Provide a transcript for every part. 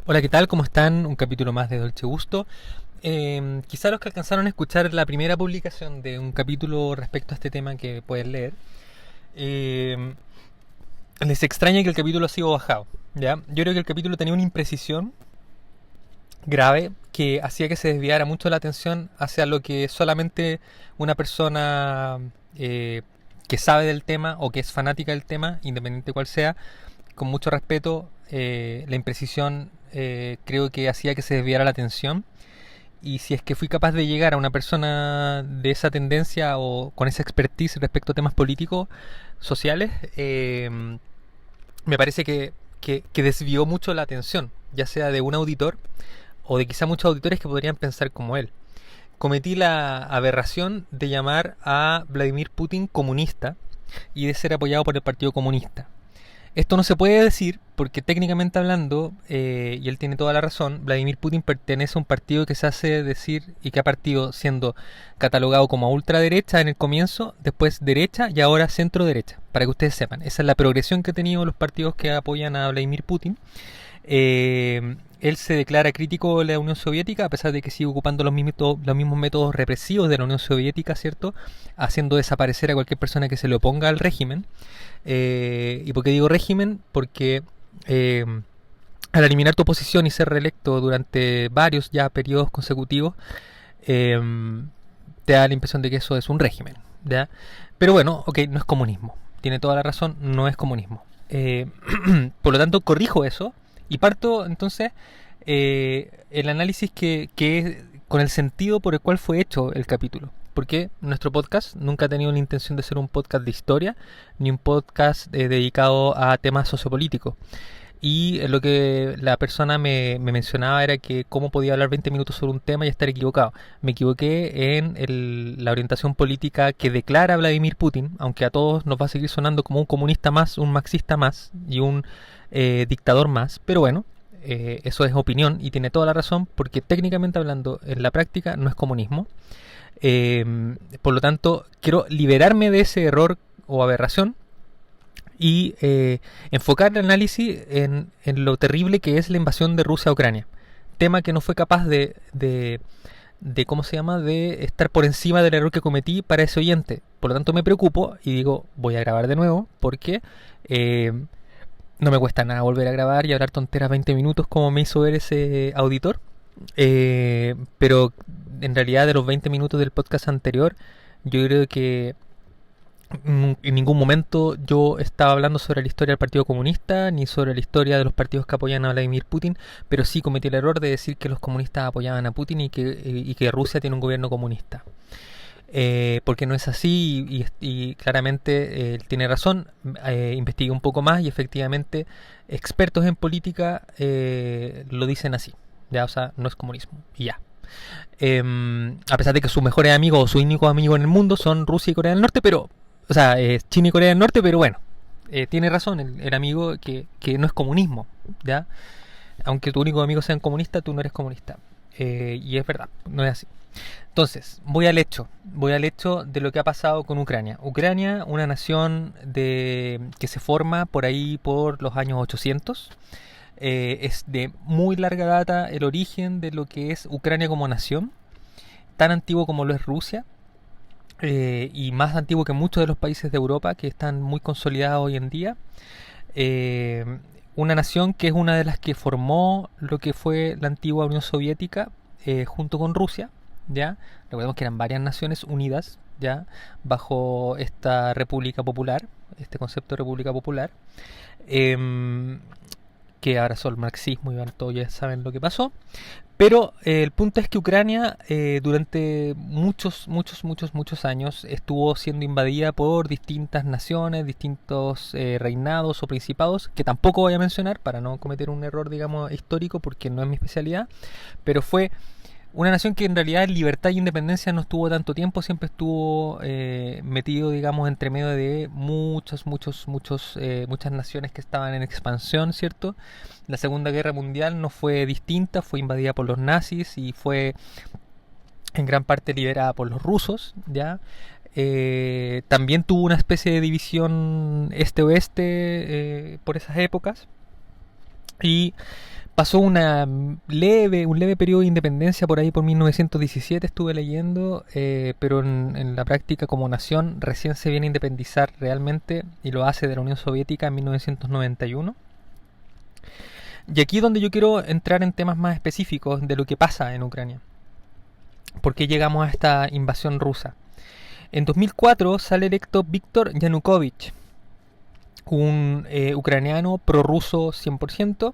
Hola, ¿qué tal? ¿Cómo están? Un capítulo más de Dolce Gusto. Quizá los que alcanzaron a escuchar la primera publicación de un capítulo respecto a este tema que pueden leer, eh, les extraña que el capítulo ha sido bajado. ¿Ya? Yo creo que el capítulo tenía una imprecisión grave que hacía que se desviara mucho la atención hacia lo que solamente una persona que sabe del tema o que es fanática del tema, independiente cuál sea, con mucho respeto, la imprecisión creo que hacía que se desviara la atención. Y si es que fui capaz de llegar a una persona de esa tendencia o con esa expertise respecto a temas políticos, sociales, me parece que desvió mucho la atención, ya sea de un auditor o de quizá muchos auditores que podrían pensar como él. Cometí la aberración de llamar a Vladimir Putin comunista y de ser apoyado por el Partido Comunista. Esto no se puede decir porque técnicamente hablando, y él tiene toda la razón, Vladimir Putin pertenece a un partido que se hace decir y que ha partido siendo catalogado como ultraderecha en el comienzo, después derecha y ahora centro derecha, para que ustedes sepan. Esa es la progresión que han tenido los partidos que apoyan a Vladimir Putin. Él se declara crítico de la Unión Soviética a pesar de que sigue ocupando los mismos métodos represivos de la Unión Soviética, ¿cierto? Haciendo desaparecer a cualquier persona que se le oponga al régimen. ¿Y por qué digo régimen? Porque al eliminar tu oposición y ser reelecto durante varios ya periodos consecutivos, eh, te da la impresión de que eso es un régimen, ¿ya? Pero bueno, ok, no es comunismo. Tiene toda la razón, no es comunismo. Por lo tanto, corrijo eso y parto entonces el análisis que con el sentido por el cual fue hecho el capítulo. Porque nuestro podcast nunca ha tenido la intención de ser un podcast de historia, ni un podcast dedicado a temas sociopolíticos. Y lo que la persona me mencionaba era que cómo podía hablar 20 minutos sobre un tema y estar equivocado. Me equivoqué en la orientación política que declara Vladimir Putin, aunque a todos nos va a seguir sonando como un comunista más, un marxista más y un dictador más. Pero bueno, eso es opinión y tiene toda la razón porque técnicamente hablando en la práctica no es comunismo. Por lo tanto, quiero liberarme de ese error o aberración y enfocar el análisis en lo terrible que es la invasión de Rusia a Ucrania. Tema que no fue capaz de ¿cómo se llama?, de estar por encima del error que cometí para ese oyente. Por lo tanto me preocupo y digo, voy a grabar de nuevo porque eh, no me cuesta nada volver a grabar y hablar tonteras 20 minutos como me hizo ver ese auditor. Pero en realidad de los 20 minutos del podcast anterior, yo creo que en ningún momento yo estaba hablando sobre la historia del Partido Comunista ni sobre la historia de los partidos que apoyan a Vladimir Putin, pero sí cometí el error de decir que los comunistas apoyaban a Putin y que Rusia tiene un gobierno comunista. Porque no es así y claramente él tiene razón. Investigué un poco más y efectivamente expertos en política lo dicen así. Ya, o sea, no es comunismo. Y ya. A pesar de que sus mejores amigos o sus únicos amigos en el mundo son Rusia y Corea del Norte, pero o sea, China y Corea del Norte, pero bueno, tiene razón el amigo que no es comunismo, ¿ya? Aunque tu único amigo sea comunista, tú no eres comunista. Y es verdad, no es así. Entonces, voy al hecho de lo que ha pasado con Ucrania. Ucrania, una nación que se forma por ahí por los años 800. Es de muy larga data el origen de lo que es Ucrania como nación, tan antiguo como lo es Rusia. Y más antiguo que muchos de los países de Europa que están muy consolidados hoy en día. Eh, una nación que es una de las que formó lo que fue la antigua Unión Soviética junto con Rusia, ¿ya? Recordemos que eran varias naciones unidas, ¿ya? Bajo esta República Popular, este concepto de República Popular. Eh, que abrazó el marxismo y todos ya saben lo que pasó. Pero el punto es que Ucrania durante muchos años estuvo siendo invadida por distintas naciones, distintos reinados o principados, que tampoco voy a mencionar para no cometer un error, digamos, histórico, porque no es mi especialidad, pero fue una nación que en realidad en libertad y independencia no estuvo tanto tiempo, siempre estuvo metido, digamos, entre medio de muchas naciones que estaban en expansión, ¿cierto? La Segunda Guerra Mundial no fue distinta, fue invadida por los nazis y fue en gran parte liderada por los rusos, ¿ya? También tuvo una especie de división este-oeste por esas épocas y Pasó un leve periodo de independencia por ahí por 1917 estuve leyendo, pero en la práctica como nación recién se viene a independizar realmente y lo hace de la Unión Soviética en 1991. Y aquí es donde yo quiero entrar en temas más específicos de lo que pasa en Ucrania. ¿Por qué llegamos a esta invasión rusa? En 2004 sale electo Viktor Yanukovych, un ucraniano prorruso 100%,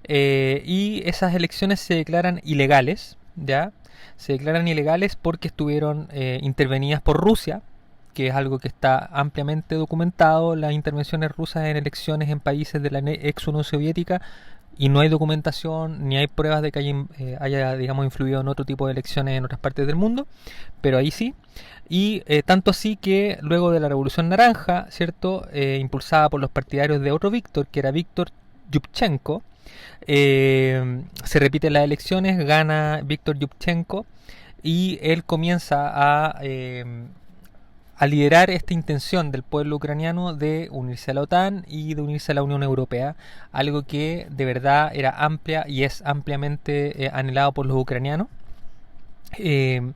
y esas elecciones se declaran ilegales, ¿ya? Se declaran ilegales porque estuvieron intervenidas por Rusia, que es algo que está ampliamente documentado, las intervenciones rusas en elecciones en países de la ex Unión Soviética, y no hay documentación ni hay pruebas de que haya digamos, influido en otro tipo de elecciones en otras partes del mundo, pero ahí sí. Y tanto así que luego de la Revolución Naranja, ¿cierto? Impulsada por los partidarios de otro Víctor, que era Víctor Yupchenko, se repiten las elecciones, gana Víctor Yupchenko y él comienza a liderar esta intención del pueblo ucraniano de unirse a la OTAN y de unirse a la Unión Europea, algo que de verdad era amplia y es ampliamente anhelado por los ucranianos. Que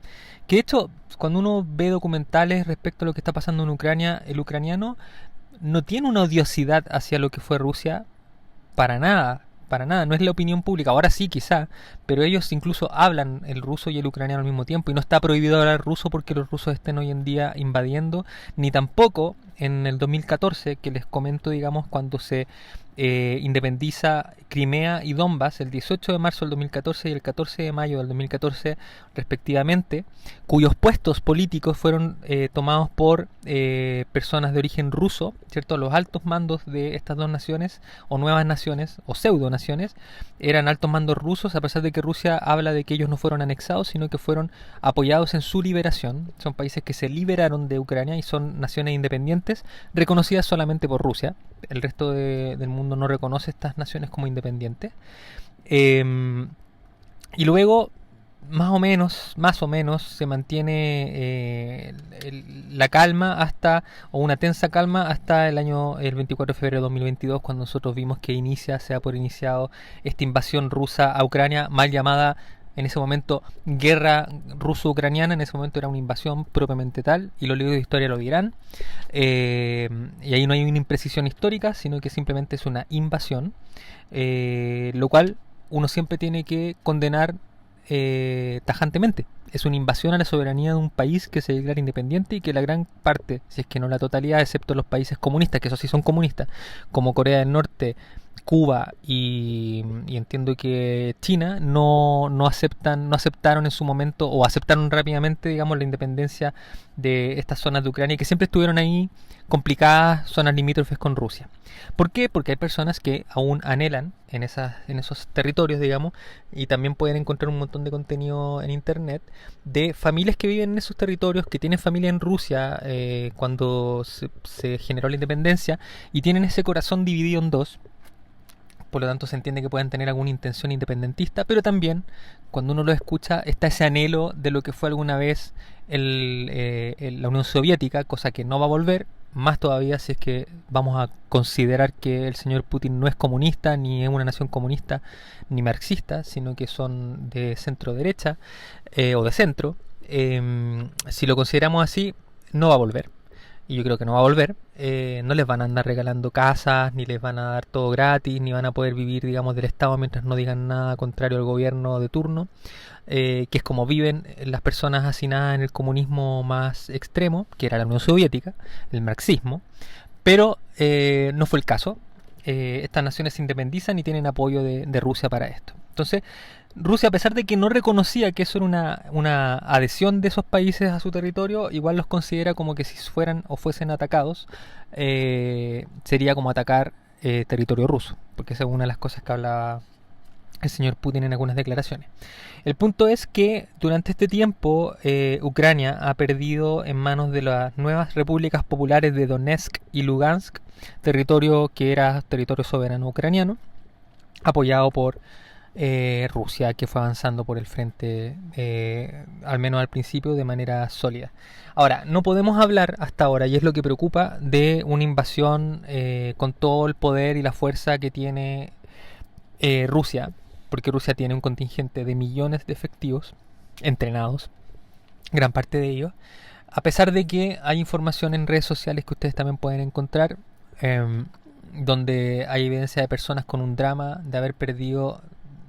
de hecho, cuando uno ve documentales respecto a lo que está pasando en Ucrania, el ucraniano no tiene una odiosidad hacia lo que fue Rusia para nada, no es la opinión pública, ahora sí quizá, pero ellos incluso hablan el ruso y el ucraniano al mismo tiempo y no está prohibido hablar ruso porque los rusos estén hoy en día invadiendo, ni tampoco en el 2014, que les comento, digamos, cuando se independiza Crimea y Donbass el 18 de marzo del 2014 y el 14 de mayo del 2014 respectivamente, cuyos puestos políticos fueron tomados por personas de origen ruso, ¿cierto? Los altos mandos de estas dos naciones o nuevas naciones o pseudo naciones eran altos mandos rusos, a pesar de que Rusia habla de que ellos no fueron anexados, sino que fueron apoyados en su liberación. Son países que se liberaron de Ucrania y son naciones independientes reconocidas solamente por Rusia. El resto del mundo no reconoce estas naciones como independientes. Y luego, más o menos, se mantiene la calma hasta, o una tensa calma hasta el 24 de febrero de 2022, cuando nosotros vimos que se da por iniciado esta invasión rusa a Ucrania, mal llamada en ese momento guerra ruso-ucraniana. En ese momento era una invasión propiamente tal, y los libros de historia lo dirán. Y ahí no hay una imprecisión histórica, sino que simplemente es una invasión, lo cual uno siempre tiene que condenar tajantemente. Es una invasión a la soberanía de un país que se declara independiente y que la gran parte, si es que no la totalidad, excepto los países comunistas, que eso sí son comunistas, como Corea del Norte, Cuba y entiendo que China, no aceptaron en su momento o aceptaron rápidamente, digamos, la independencia de estas zonas de Ucrania que siempre estuvieron ahí complicadas, zonas limítrofes con Rusia. ¿Por qué? Porque hay personas que aún anhelan en esos territorios, digamos, y también pueden encontrar un montón de contenido en internet de familias que viven en esos territorios, que tienen familia en Rusia cuando se generó la independencia, y tienen ese corazón dividido en dos. Por lo tanto se entiende que pueden tener alguna intención independentista, pero también cuando uno lo escucha está ese anhelo de lo que fue alguna vez la Unión Soviética, cosa que no va a volver, más todavía si es que vamos a considerar que el señor Putin no es comunista, ni es una nación comunista, ni marxista, sino que son de centro derecha o de centro. Si lo consideramos así, no va a volver. Y yo creo que no va a volver. No les van a andar regalando casas, ni les van a dar todo gratis, ni van a poder vivir, digamos, del Estado mientras no digan nada contrario al gobierno de turno, que es como viven las personas hacinadas en el comunismo más extremo, que era la Unión Soviética, el marxismo. Pero no fue el caso. Estas naciones se independizan y tienen apoyo de Rusia para esto. Entonces, Rusia, a pesar de que no reconocía que eso era una adhesión de esos países a su territorio, igual los considera como que si fueran o fuesen atacados, sería como atacar territorio ruso, porque esa es una de las cosas que hablaba el señor Putin en algunas declaraciones. El punto es que durante este tiempo Ucrania ha perdido en manos de las nuevas repúblicas populares de Donetsk y Lugansk, territorio que era territorio soberano ucraniano, apoyado por Rusia, que fue avanzando por el frente, al menos al principio, de manera sólida. Ahora, no podemos hablar hasta ahora, y es lo que preocupa, de una invasión con todo el poder y la fuerza que tiene Rusia, porque Rusia tiene un contingente de millones de efectivos entrenados, gran parte de ellos, a pesar de que hay información en redes sociales que ustedes también pueden encontrar, donde hay evidencia de personas con un drama de haber perdido,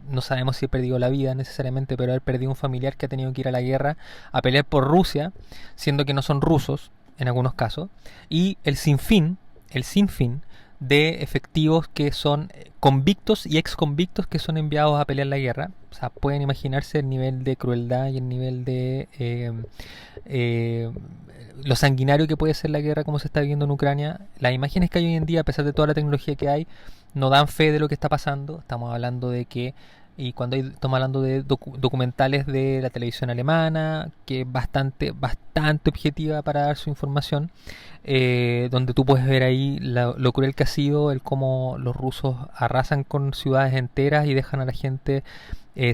no sabemos si ha perdido la vida necesariamente, pero haber perdido un familiar que ha tenido que ir a la guerra a pelear por Rusia, siendo que no son rusos en algunos casos, y el sinfín de efectivos que son convictos y ex convictos que son enviados a pelear la guerra. O sea, pueden imaginarse el nivel de crueldad y el nivel de eh, lo sanguinario que puede ser la guerra como se está viviendo en Ucrania. Las imágenes que hay hoy en día, a pesar de toda la tecnología que hay, no dan fe de lo que está pasando. Estamos hablando de que, y cuando estamos hablando de documentales de la televisión alemana, que es bastante objetiva para dar su información, donde tú puedes ver ahí lo cruel que ha sido, el cómo los rusos arrasan con ciudades enteras y dejan a la gente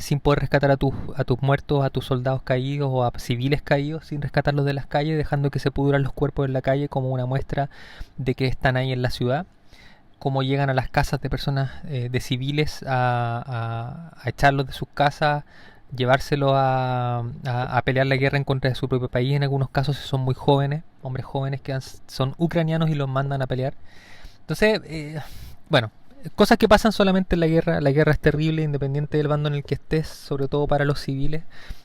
sin poder rescatar a tus muertos, a tus soldados caídos o a civiles caídos, sin rescatarlos de las calles, dejando que se pudran los cuerpos en la calle como una muestra de que están ahí en la ciudad. Cómo llegan a las casas de personas, de civiles, a echarlos de sus casas, llevárselos a pelear la guerra en contra de su propio país. En algunos casos son muy jóvenes, hombres jóvenes que son ucranianos y los mandan a pelear. Entonces, bueno, cosas que pasan solamente en la guerra. La guerra es terrible, independiente del bando en el que estés, sobre todo para los civiles.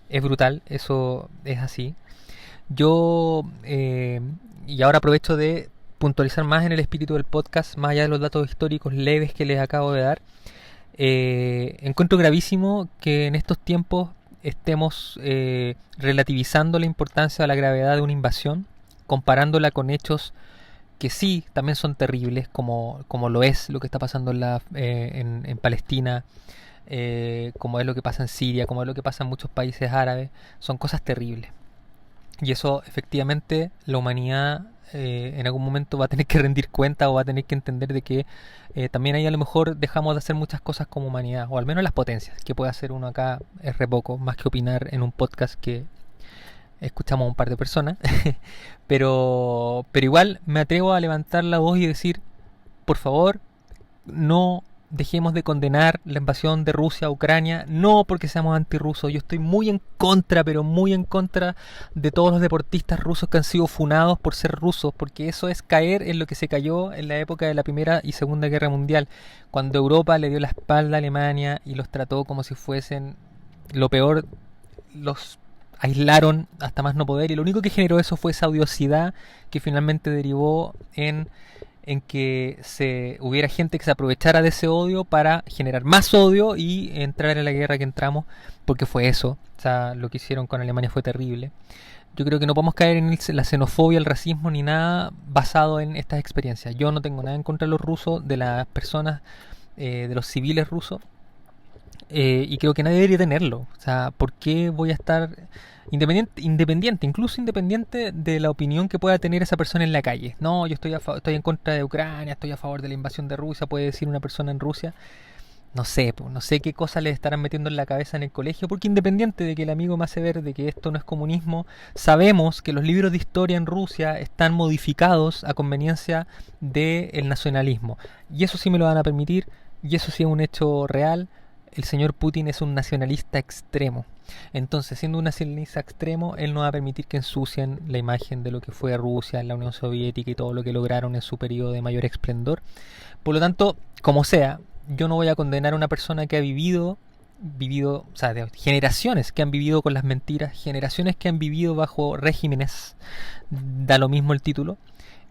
Es brutal, eso es así. Yo, y ahora aprovecho de puntualizar más en el espíritu del podcast, más allá de los datos históricos leves que les acabo de dar. Encuentro gravísimo que en estos tiempos estemos relativizando la importancia o la gravedad de una invasión, comparándola con hechos que sí también son terribles, como lo es lo que está pasando en Palestina, como es lo que pasa en Siria, como es lo que pasa en muchos países árabes. Son cosas terribles. Y eso efectivamente la humanidad en algún momento va a tener que rendir cuenta o va a tener que entender de que también ahí a lo mejor dejamos de hacer muchas cosas como humanidad, o al menos las potencias, que puede hacer uno acá es re poco, más que opinar en un podcast que escuchamos a un par de personas, pero igual me atrevo a levantar la voz y decir, por favor, no dejemos de condenar la invasión de Rusia a Ucrania, no porque seamos antirrusos. Yo estoy muy en contra, pero muy en contra de todos los deportistas rusos que han sido funados por ser rusos, porque eso es caer en lo que se cayó en la época de la Primera y Segunda Guerra Mundial, cuando Europa le dio la espalda a Alemania y los trató como si fuesen lo peor, los aislaron hasta más no poder, y lo único que generó eso fue esa odiosidad que finalmente derivó en que hubiera gente que se aprovechara de ese odio para generar más odio y entrar en la guerra que entramos, porque fue eso. O sea, lo que hicieron con Alemania fue terrible. Yo creo que no podemos caer en la xenofobia, el racismo ni nada basado en estas experiencias. Yo no tengo nada en contra de los rusos, de las personas, de los civiles rusos, y creo que nadie debería tenerlo. O sea, ¿por qué voy a estar incluso independiente de la opinión que pueda tener esa persona en la calle? No, yo estoy en contra de Ucrania, estoy a favor de la invasión de Rusia, puede decir una persona en Rusia. No sé, no sé qué cosas le estarán metiendo en la cabeza en el colegio, porque independiente de que el amigo me hace ver de que esto no es comunismo, sabemos que los libros de historia en Rusia están modificados a conveniencia del nacionalismo. Y eso sí me lo van a permitir, y eso sí es un hecho real. El señor Putin es un nacionalista extremo. Entonces, siendo un nacionalista extremo, él no va a permitir que ensucien la imagen de lo que fue Rusia, la Unión Soviética y todo lo que lograron en su periodo de mayor esplendor. Por lo tanto, como sea, yo no voy a condenar a una persona que ha vivido, o sea, de generaciones que han vivido con las mentiras, generaciones que han vivido bajo regímenes, da lo mismo el título,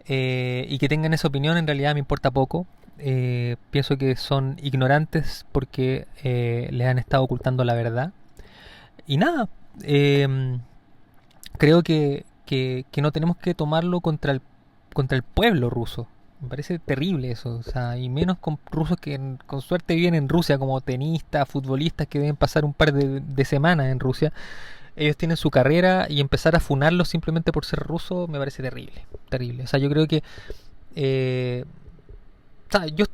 y que tengan esa opinión en realidad me importa poco. Pienso que son ignorantes porque les han estado ocultando la verdad. Y nada, creo que no tenemos que tomarlo contra el pueblo ruso. Me parece terrible eso, o sea, y menos con rusos que con suerte viven en Rusia, como tenistas, futbolistas que deben pasar un par de semanas en Rusia. Ellos tienen su carrera y empezar a funarlos simplemente por ser ruso me parece terrible, terrible. O sea, yo creo que o sea, yo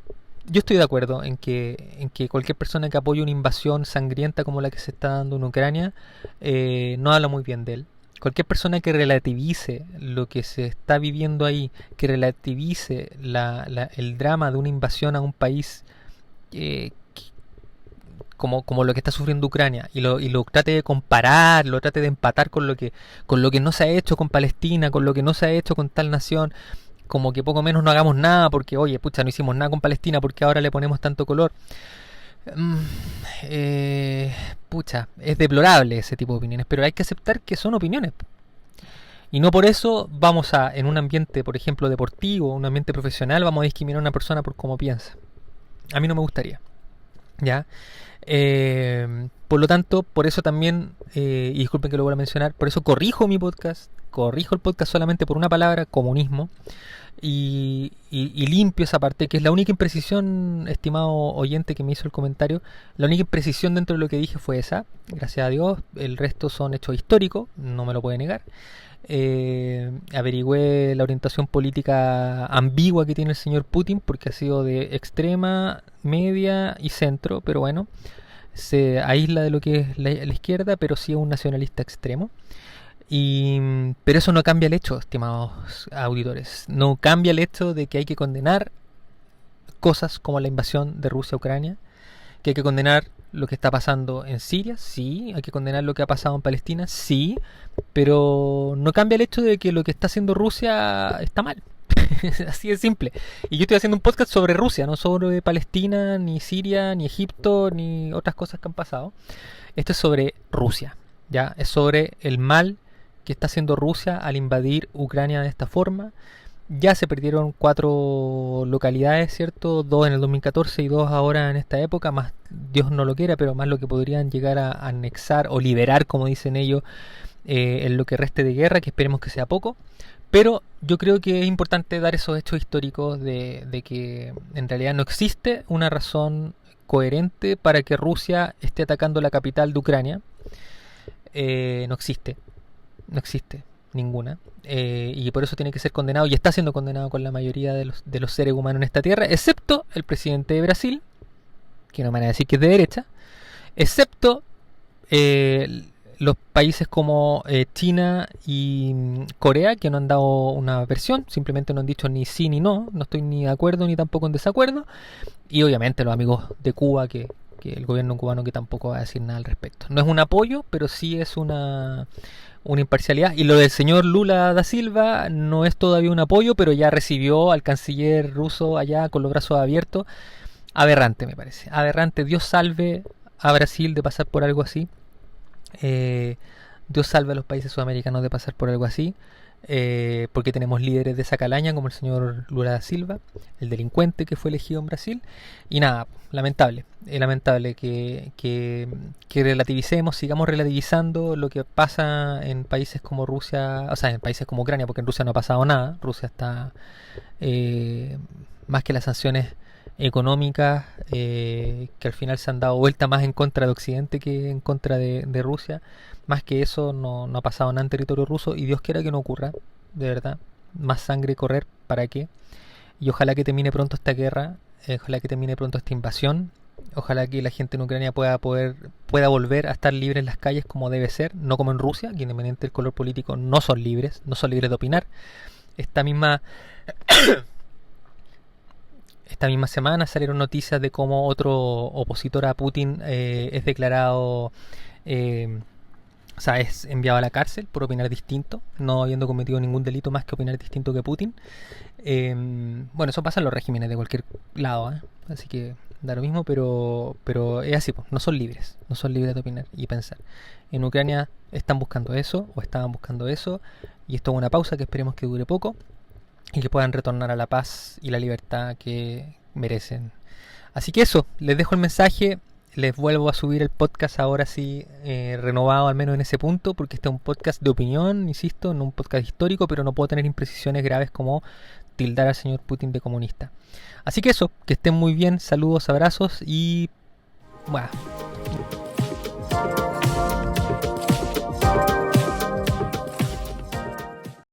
estoy de acuerdo en que cualquier persona que apoye una invasión sangrienta como la que se está dando en Ucrania no habla muy bien de él. Cualquier persona que relativice lo que se está viviendo ahí, que relativice el drama de una invasión a un país como lo que está sufriendo Ucrania, y lo trate de comparar, lo trate de empatar con lo que no se ha hecho con Palestina, con lo que no se ha hecho con tal nación, como que poco menos no hagamos nada porque, oye, pucha, no hicimos nada con Palestina porque ahora le ponemos tanto color. Mm, pucha, es deplorable ese tipo de opiniones, pero hay que aceptar que son opiniones. Y no por eso vamos a, en un ambiente, por ejemplo, deportivo, un ambiente profesional, vamos a discriminar a una persona por cómo piensa. A mí no me gustaría. ¿Ya? Por lo tanto, por eso también, y disculpen que lo vuelva a mencionar, por eso corrijo el podcast solamente por una palabra, comunismo, y limpio esa parte, que es la única imprecisión, estimado oyente que me hizo el comentario, la única imprecisión dentro de lo que dije fue esa, gracias a Dios, el resto son hechos históricos, no me lo puede negar. Averigüé la orientación política ambigua que tiene el señor Putin, porque ha sido de extrema, media y centro, pero bueno, se aísla de lo que es la izquierda, pero sí es un nacionalista extremo. Pero eso no cambia el hecho, estimados auditores, no cambia el hecho de que hay que condenar cosas como la invasión de Rusia a Ucrania, que hay que condenar lo que está pasando en Siria, sí, hay que condenar lo que ha pasado en Palestina, sí, pero no cambia el hecho de que lo que está haciendo Rusia está mal. Así de simple. Y yo estoy haciendo un podcast sobre Rusia, no sobre Palestina, ni Siria, ni Egipto, ni otras cosas que han pasado. Esto es sobre Rusia, ¿ya? Es sobre el mal que está haciendo Rusia al invadir Ucrania de esta forma. Ya se perdieron 4 localidades, ¿cierto? 2 en el 2014 y 2 ahora en esta época, más Dios no lo quiera, pero más lo que podrían llegar a anexar o liberar, como dicen ellos, en lo que reste de guerra, que esperemos que sea poco. Pero yo creo que es importante dar esos hechos históricos de que en realidad no existe una razón coherente para que Rusia esté atacando la capital de Ucrania. No existe ninguna. Y por eso tiene que ser condenado, y está siendo condenado con la mayoría de los seres humanos en esta tierra, excepto el presidente de Brasil, que no me van a decir que es de derecha, excepto los países como China y Corea, que no han dado una versión, simplemente no han dicho ni sí ni no, no estoy ni de acuerdo ni tampoco en desacuerdo, y obviamente los amigos de Cuba, que el gobierno cubano, que tampoco va a decir nada al respecto. No es un apoyo, pero sí es una imparcialidad. Y lo del señor Lula da Silva no es todavía un apoyo, pero ya recibió al canciller ruso allá con los brazos abiertos. Aberrante, me parece. Aberrante. Dios salve a Brasil de pasar por algo así. Dios salve a los países sudamericanos de pasar por algo así. Porque tenemos líderes de esa calaña como el señor Lula da Silva, el delincuente que fue elegido en Brasil. Y nada, lamentable que relativicemos, sigamos relativizando lo que pasa en países como Rusia, o sea, en países como Ucrania, porque en Rusia no ha pasado nada. Rusia está, más que las sanciones económicas, que al final se han dado vuelta más en contra de Occidente que en contra de Rusia. Más que eso no ha pasado nada en territorio ruso, y Dios quiera que no ocurra, de verdad. Más sangre correr, ¿para qué? Y ojalá que termine pronto esta guerra, ojalá que termine pronto esta invasión, ojalá que la gente en Ucrania pueda volver a estar libre en las calles como debe ser, no como en Rusia, que independientemente del color político no son libres de opinar. Esta misma semana salieron noticias de cómo otro opositor a Putin es declarado, o sea, es enviado a la cárcel por opinar distinto, no habiendo cometido ningún delito más que opinar distinto que Putin. Bueno, eso pasa en los regímenes de cualquier lado, así que da lo mismo, pero es así, pues, no son libres de opinar y pensar. En Ucrania están buscando eso, o estaban buscando eso, y esto es una pausa que esperemos que dure poco y que puedan retornar a la paz y la libertad que merecen. Así que eso, les dejo el mensaje. Les vuelvo a subir el podcast ahora sí, renovado al menos en ese punto, porque este es un podcast de opinión, insisto, no un podcast histórico, pero no puedo tener imprecisiones graves como tildar al señor Putin de comunista. Así que eso, que estén muy bien, saludos, abrazos y bueno,